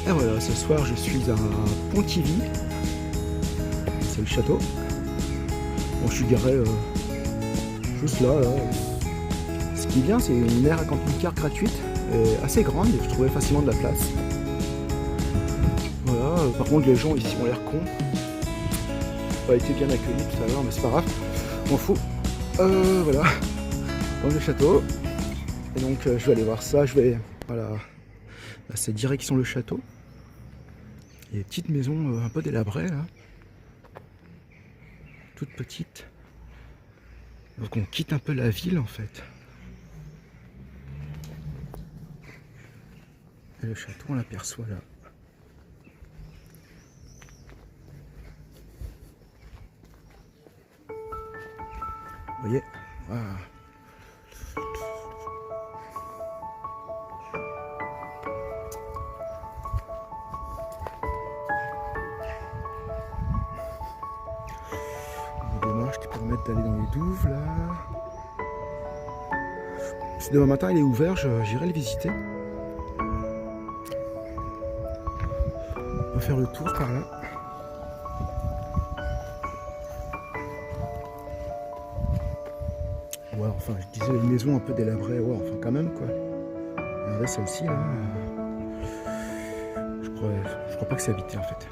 Et voilà, ce soir je suis à Pontivy, c'est le château. Bon, je suis garé juste là, là. Ce qui est bien, c'est une aire à camping-car gratuite, et assez grande, et je trouvais facilement de la place. Voilà, par contre les gens ici ont l'air cons. Pas été bien accueillis tout à l'heure, mais c'est pas grave, m'en fous. Voilà, dans le château. Et donc je vais aller voir ça, je vais, voilà, là, c'est direction le château. Il y a des petites maisons un peu délabrées là, toutes petites. Donc on quitte un peu la ville en fait. Et le château on l'aperçoit là. Vous voyez, ah. Démarche qui permettent d'aller dans les douves là. Si demain matin il est ouvert, j'irai le visiter. On va faire le tour par là. Ouais, enfin je disais une maison un peu délabrée, ouais, enfin quand même quoi. Regardez celle-ci là. Je crois pas que c'est habité en fait.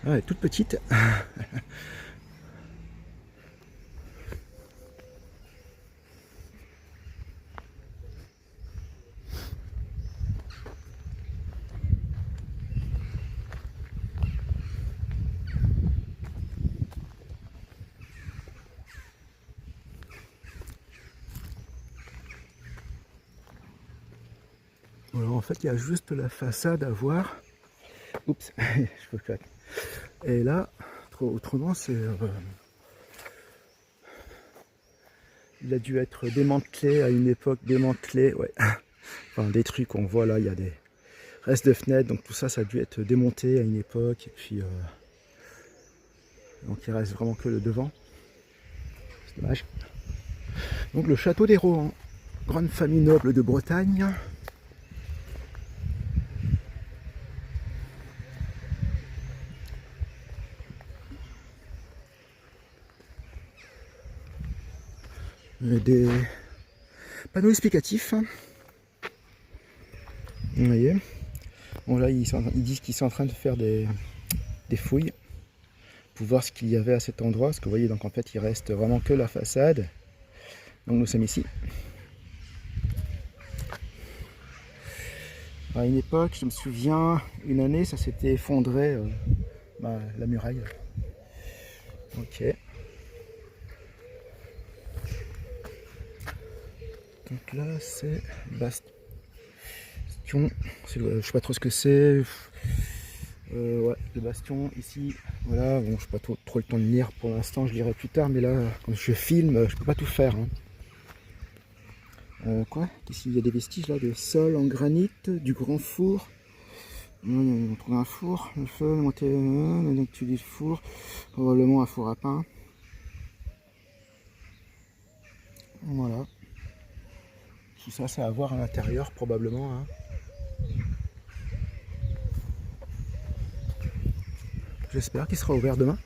Ah, elle est toute petite. Voilà, en fait il y a juste la façade à voir. Oups, je peux pas. Et là, autrement c'est... il a dû être démantelé à une époque, démantelé, ouais. Enfin détruit qu'on voit là, il y a des restes de fenêtres, donc tout ça, ça a dû être démonté à une époque, et puis... donc il reste vraiment que le devant. C'est dommage. Donc le château des Rohan, grande famille noble de Bretagne. Des panneaux explicatifs. Vous voyez. Bon là ils disent qu'ils sont en train de faire des fouilles pour voir ce qu'il y avait à cet endroit. Parce que vous voyez, donc en fait il reste vraiment que la façade. Donc nous sommes ici. À une époque, je me souviens, une année ça s'était effondré, la muraille. Ok. Donc là c'est bastion. Je sais pas trop ce que c'est. Ouais, le bastion ici. Voilà, bon, je n'ai pas trop le temps de lire pour l'instant, je lirai plus tard, mais là, quand je filme, je peux pas tout faire. Hein. Quoi? Qu'est-ce qu'il y a des vestiges là de sol en granit, du grand four. On trouve un four, le feu, le monté, donc tu dis le four, probablement un four à pain. Voilà. Tout ça, c'est à voir à l'intérieur probablement. Hein. J'espère qu'il sera ouvert demain.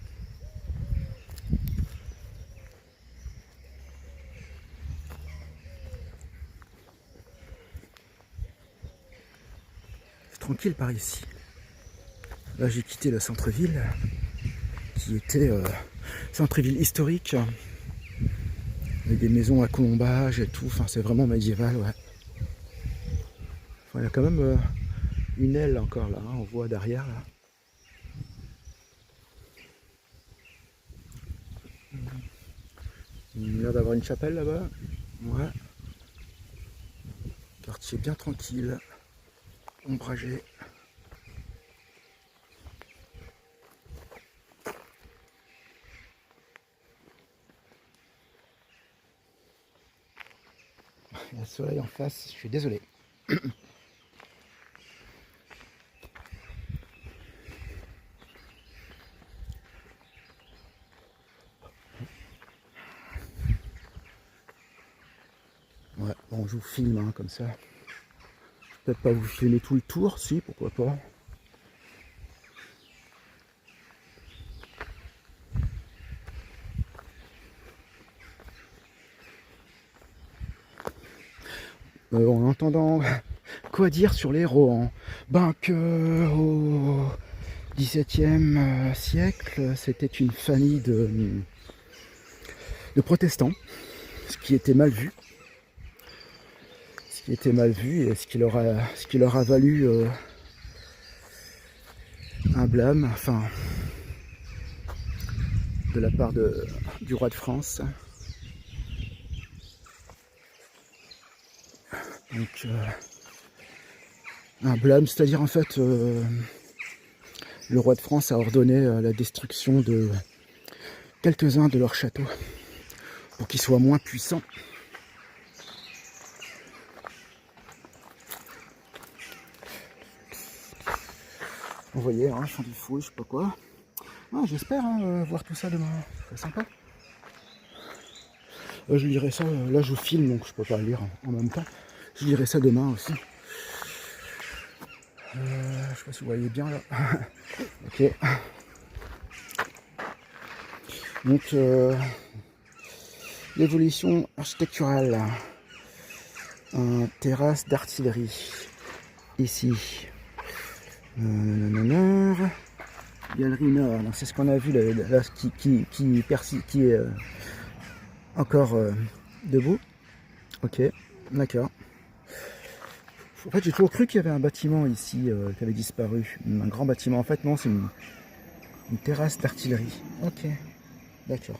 C'est tranquille par ici. Là, j'ai quitté le centre-ville, qui était centre-ville historique, avec des maisons à colombage et tout. Enfin, c'est vraiment médiéval, ouais. Enfin, il y a quand même une aile encore là, hein, on voit derrière là. Il y a l'air d'avoir une chapelle là-bas. Ouais. Quartier bien tranquille, ombragé. Il y a le soleil en face, je suis désolé. Ouais, bon, je vous filme hein, comme ça. peut-être pas vous filmer tout le tour, si, pourquoi pas. En entendant quoi dire sur les Rohan? Ben que au XVIIe siècle, c'était une famille de protestants, ce qui était mal vu. Ce qui était mal vu et ce qui leur a valu un blâme, enfin, de la part du roi de France. Donc, un blâme, c'est-à-dire en fait, le roi de France a ordonné la destruction de quelques-uns de leurs châteaux pour qu'ils soient moins puissants. Vous voyez, hein, chant du fouet, je sais pas quoi. Ah, j'espère voir tout ça demain, c'est sympa. Je lirai ça, là je vous filme donc je peux pas lire en même temps. Je lirai ça demain aussi. Je sais pas si vous voyez bien là. Ok. Donc l'évolution architecturale. Un terrasse d'artillerie. Ici. Galerie Nord. C'est ce qu'on a vu là, qui est encore debout. Ok, d'accord. En fait, j'ai toujours cru qu'il y avait un bâtiment ici qui avait disparu. Un grand bâtiment. En fait, non, c'est une terrasse d'artillerie. Ok, d'accord.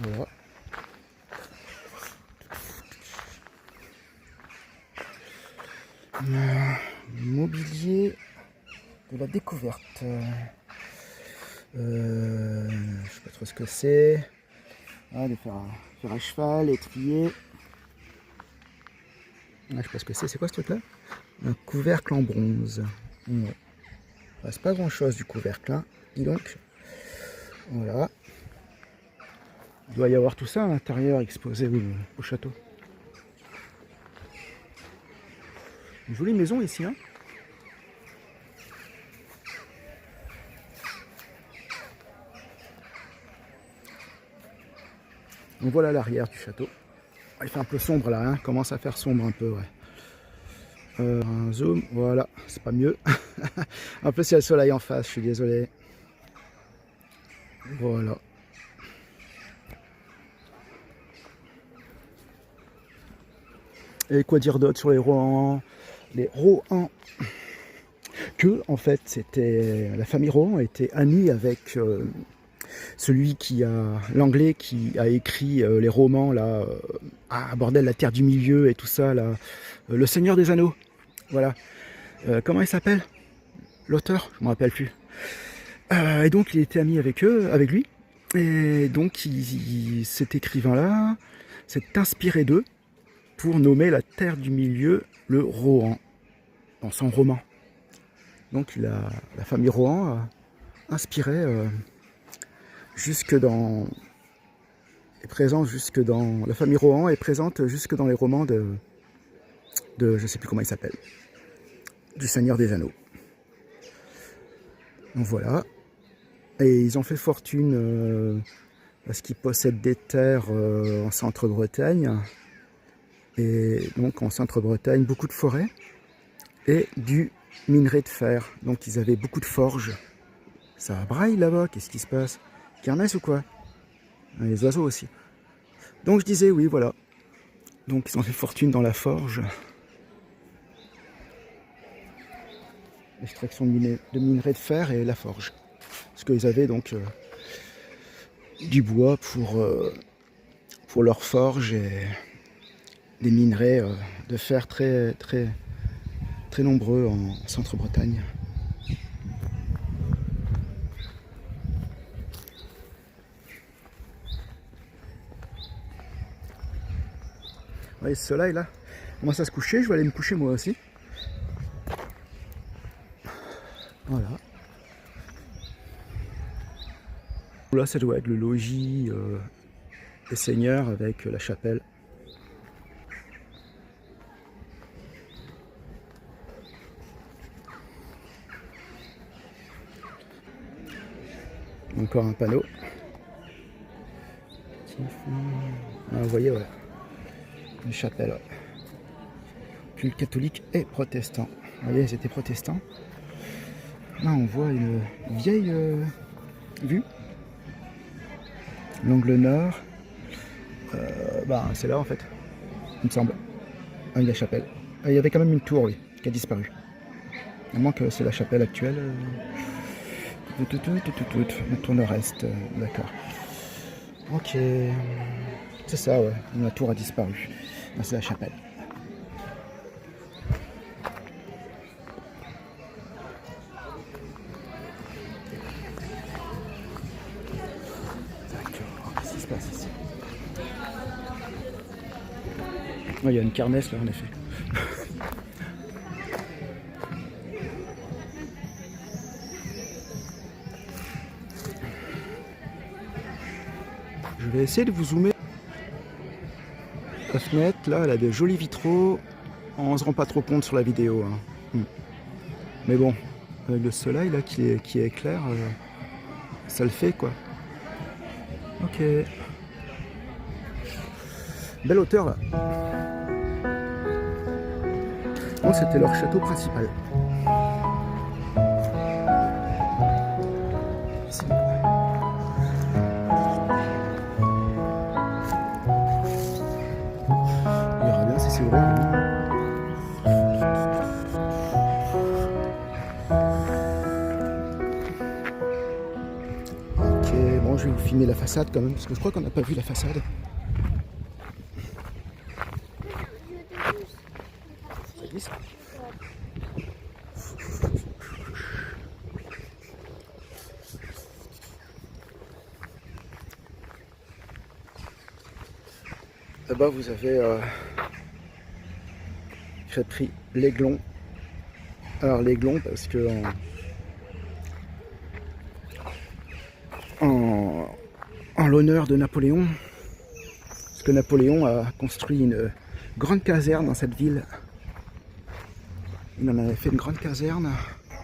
Voilà. Mobilier de la découverte. Je sais pas trop ce que c'est. Ah, des fers à cheval, étrier. Ah, je sais pas ce que c'est. C'est quoi ce truc là? Un couvercle en bronze. Ouais. Enfin, c'est pas grand chose du couvercle là. Dis donc. Voilà. Il doit y avoir tout ça à l'intérieur exposé au château. Une jolie maison ici, hein. Donc voilà l'arrière du château. Il fait un peu sombre là, hein. Commence à faire sombre un peu, ouais. Un zoom, voilà, c'est pas mieux. En plus il y a le soleil en face, je suis désolé. Voilà. Et quoi dire d'autre sur les Rohan? Les Rohan, que en fait c'était la famille Rohan était amie avec celui l'anglais qui a écrit les romans là, bordel, la Terre du Milieu et tout ça là, le Seigneur des Anneaux. Voilà. Comment il s'appelle? L'auteur? Je ne me rappelle plus. Et donc il était ami avec lui. Et donc cet écrivain-là s'est inspiré d'eux pour nommer la Terre du Milieu le Rohan dans son roman. Donc la famille Rohan a inspiré la famille Rohan est présente jusque dans les romans de je sais plus comment il s'appelle, du Seigneur des Anneaux. Donc voilà. Et ils ont fait fortune parce qu'ils possèdent des terres en Centre-Bretagne. Et donc en Centre-Bretagne, beaucoup de forêts et du minerai de fer. Donc ils avaient beaucoup de forges. Ça braille là-bas, qu'est-ce qui se passe? Kermesse ou quoi? Les oiseaux aussi. Donc je disais, oui, voilà. Donc ils ont fait fortune dans la forge. L'extraction de minerai de fer et la forge. Parce qu'ils avaient donc du bois pour leur forge et des minerais de fer très, très, très nombreux en Centre-Bretagne. Vous voyez ce soleil là commence à se coucher, je vais aller me coucher moi aussi. Voilà. Là ça doit être le logis des seigneurs avec la chapelle. Encore un panneau. Ah, vous voyez, ouais. Une chapelle, ouais. Culte catholique et protestant. Vous voyez, ils étaient protestants. Là, on voit une vieille vue. L'angle nord. C'est là, en fait. Il me semble. Ah, il y a la chapelle. Ah, il y avait quand même une tour, oui, qui a disparu. À moins que c'est la chapelle actuelle. La tour nord-est, d'accord. Ok. C'est ça, ouais. La tour a disparu. Là, c'est la chapelle. D'accord. Qu'est-ce qui se passe ici? Il y a une kermesse là, en effet. Je vais essayer de vous zoomer. La fenêtre, là, elle a des jolis vitraux. On se rend pas trop compte sur la vidéo. Hein. Mais bon, avec le soleil là qui éclaire, ça le fait quoi. Ok. Belle hauteur là. Bon, c'était leur château principal. Ici. On verra bien si c'est ouvert. Ok, bon, je vais vous filmer la façade quand même, parce que je crois qu'on n'a pas vu la façade. Ça glisse. Là-bas, vous avez crêperie l'Aiglon. Alors l'Aiglon parce que en l'honneur de Napoléon, parce que Napoléon a construit une grande caserne dans cette ville. Il en avait fait une grande caserne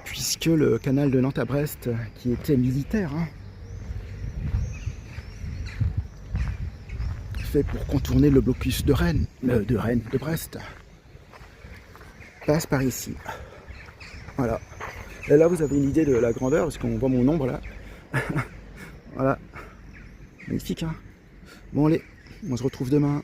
puisque le canal de Nantes à Brest, qui était militaire, hein, fait pour contourner le blocus de Rennes, de Brest, passe par ici. Voilà. Et là, vous avez une idée de la grandeur, parce qu'on voit mon ombre là. Voilà. Magnifique, hein. Bon, allez, on se retrouve demain.